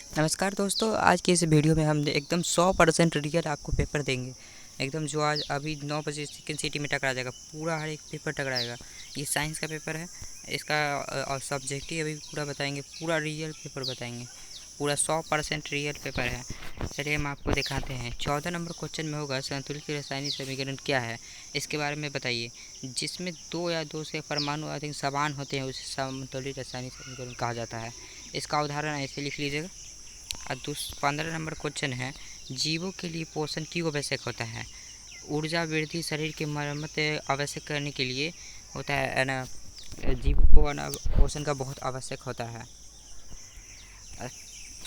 नमस्कार दोस्तों, आज की इस वीडियो में हम एकदम 100% रियल आपको पेपर देंगे। एकदम जो आज अभी 9 बजे सेकंड सिटी में टकरा जाएगा, पूरा हर एक पेपर टकराएगा। ये साइंस का पेपर है, इसका और सब्जेक्ट ही अभी पूरा बताएंगे, पूरा रियल पेपर बताएंगे, पूरा 100% रियल पेपर है। चलिए हम आपको दिखाते हैं। 14 नंबर क्वेश्चन में होगा संतुलित रासायनिक समीकरण क्या है, इसके बारे में बताइए। जिसमें दो या दो से परमाणु अधिक समान होते हैं उसे संतुलित रासायनिक समीकरण कहा जाता है। इसका उदाहरण ऐसे लिख लीजिएगा। और 15 नंबर क्वेश्चन है, जीवों के लिए पोषण क्यों आवश्यक होता है। ऊर्जा वृद्धि शरीर की मरम्मत आवश्यक करने के लिए होता है ना। जीवों को ना पोषण का बहुत आवश्यक होता है।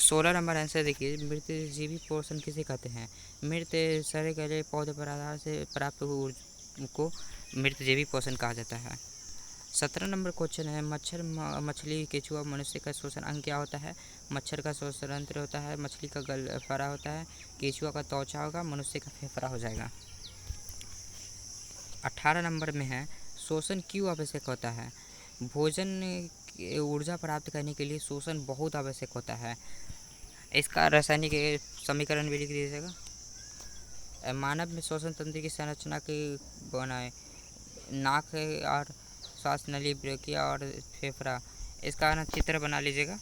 16 नंबर आंसर देखिए, मृत जीवी पोषण किसे कहते हैं। मृत सड़े गले पौधे पर आधार से प्राप्त ऊर्जा को मृत जीवी पोषण कहा जाता है। 17 नंबर क्वेश्चन है, मच्छर मछली केंचुआ मनुष्य का श्वसन अंग क्या होता है। मच्छर का श्वसन तंत्र होता है, मछली का गलफड़ा होता है, केंचुआ का त्वचा होगा, मनुष्य का फेफड़ा हो जाएगा। 18 नंबर में है, श्वसन क्यों आवश्यक होता है। भोजन ऊर्जा प्राप्त करने के लिए श्वसन बहुत आवश्यक होता है। इसका रासायनिक समीकरण भी लिख दीजिएगा। मानव में श्वसन तंत्र की संरचना की बनाए नाक और श्वास नली, ब्रेकिया और फेफड़ा। इसका ना चित्र बना लीजिएगा।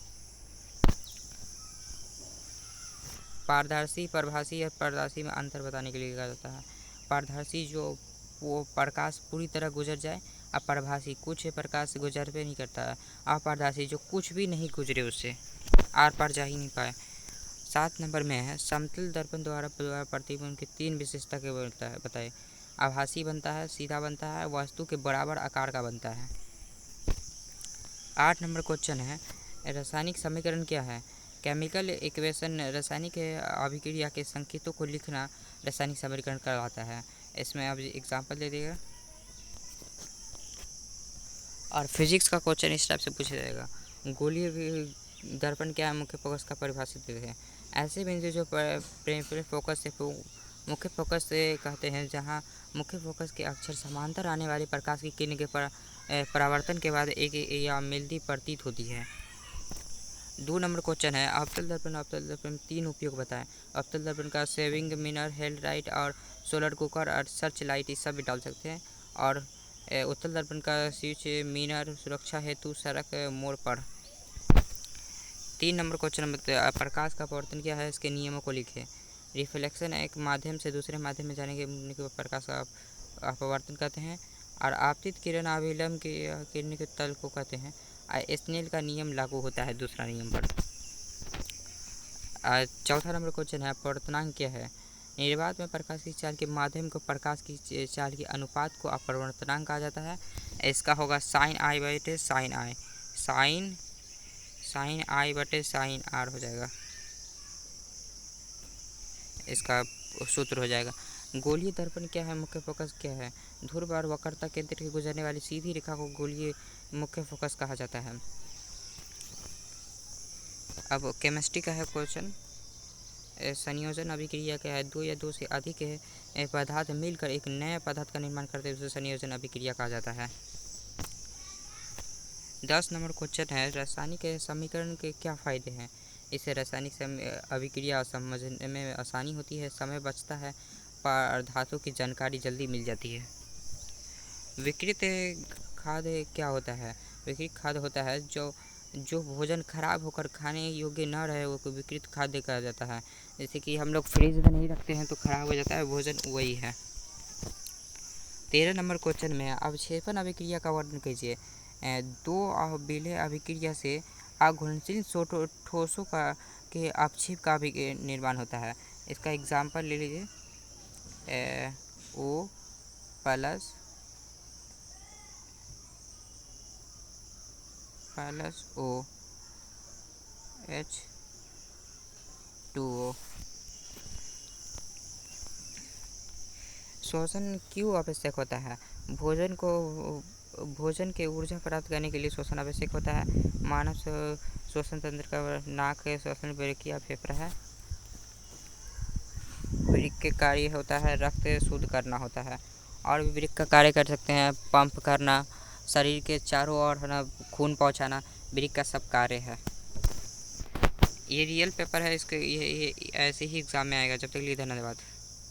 पारदर्शी, प्रभासी और पारदर्शी में अंतर बताने के लिए कहा जाता है। पारदर्शी जो वो प्रकाश पूरी तरह गुजर जाए, और प्रभासी कुछ प्रकाश गुजर पे नहीं करता है। अपारदर्शी जो कुछ भी नहीं गुजरे उससे आर पार जा ही नहीं पाए। 7 नंबर में है, समतल दर्पण द्वारा प्रतिबिंब की 3 विशेषता के बनता है, बताए। आभासी बनता है, सीधा बनता है, वस्तु के बराबर आकार का बनता है। 8 नंबर क्वेश्चन है, रासायनिक समीकरण क्या है। केमिकल इक्वेशन रासायनिक अभिक्रिया के संकेतों को लिखना रासायनिक समीकरण कहलाता है। इसमें अब एग्जांपल दे देगा। और फिजिक्स का क्वेश्चन इस टाइप से पूछा जाएगा, गोलीय दर्पण क्या है, मुख्य फोकस का परिभाषित देते हैं। ऐसे बिंदु जो प्रिंसिपल फोकस से मुख्य फोकस से कहते हैं, जहां मुख्य फोकस के अक्षर समांतर आने वाले प्रकाश की किरण के परावर्तन के बाद एक या मिलती प्रतीत होती है। 2 नंबर क्वेश्चन है, अवतल दर्पण। अवतल दर्पण में 3 उपयोग बताएं। अवतल दर्पण का सेविंग मिरर, हेड लाइट और सोलर कुकर और सर्च लाइट, इस सब भी डाल सकते हैं। और उत्तल दर्पण का स्विच मिरर, सुरक्षा हेतु सड़क मोड़ पर। 3 नंबर क्वेश्चन में प्रकाश का परावर्तन क्या है, इसके नियमों को लिखें। रिफ्लेक्शन एक माध्यम से दूसरे माध्यम में जाने के प्रकाश का अपवर्तन कहते हैं। और आपतित किरण अभिलंब की किरण के तल को कहते हैं। स्नेल का नियम लागू होता है दूसरा नियम पर। 4था नंबर क्वेश्चन है, अपवर्तनांक क्या है। निर्वात में प्रकाश की चाल के माध्यम को प्रकाश की चाल के अनुपात को अपवर्तनांक कहा जाता है। इसका होगा साइन आई बटे साइन आई, साइन आई बटे साइन आर हो जाएगा, इसका सूत्र हो जाएगा। गोलीय दर्पण क्या है, मुख्य फोकस क्या है। ध्रुव और वक्रता केंद्र के गुजरने वाली सीधी रेखा को गोलीय मुख्य फोकस कहा जाता है। अब केमिस्ट्री का है क्वेश्चन, संयोजन अभिक्रिया क्या है। दो या दो से अधिक पदार्थ मिलकर एक नए पदार्थ का निर्माण करते हैं, उसे संयोजन अभिक्रिया कहा जाता है। 10 नंबर क्वेश्चन है, रासायनिक समीकरण के क्या फ़ायदे हैं। इससे रासायनिक अभिक्रिया समझने में आसानी होती है, समय बचता है, पदार्थों की जानकारी जल्दी मिल जाती है। विकृत खाद्य क्या होता है। विकृत खाद्य होता है जो भोजन खराब होकर खाने योग्य न रहे, वो विकृत खाद्य कहा जाता है। जैसे कि हम लोग फ्रिज में नहीं रखते हैं तो खराब हो जाता है भोजन, वही है। 13 नंबर क्वेश्चन में अवक्षेपण अभिक्रिया का वर्णन कीजिए। दो विलेय अभिक्रिया से अघुलनशील ठोसों का के अपक्षेप का भी निर्माण होता है। इसका एग्जाम्पल ले लीजिए। O plus O H2O। श्वसन क्यों आवश्यक होता है। भोजन के ऊर्जा प्राप्त करने के लिए श्वसन आवश्यक होता है। मानव श्वसन तंत्र का नाक है, श्वसन ब्रेकिया फेफड़ा है। वृक्क के कार्य होता है रक्त शुद्ध करना होता है। और भी वृक्क का कार्य कर सकते हैं, पंप करना, शरीर के चारों ओर है ना खून पहुँचाना, वृक्क का सब कार्य है। ये रियल पेपर है, इसके ये ऐसे ही एग्ज़ाम में आएगा। जब तक के लिए धन्यवाद।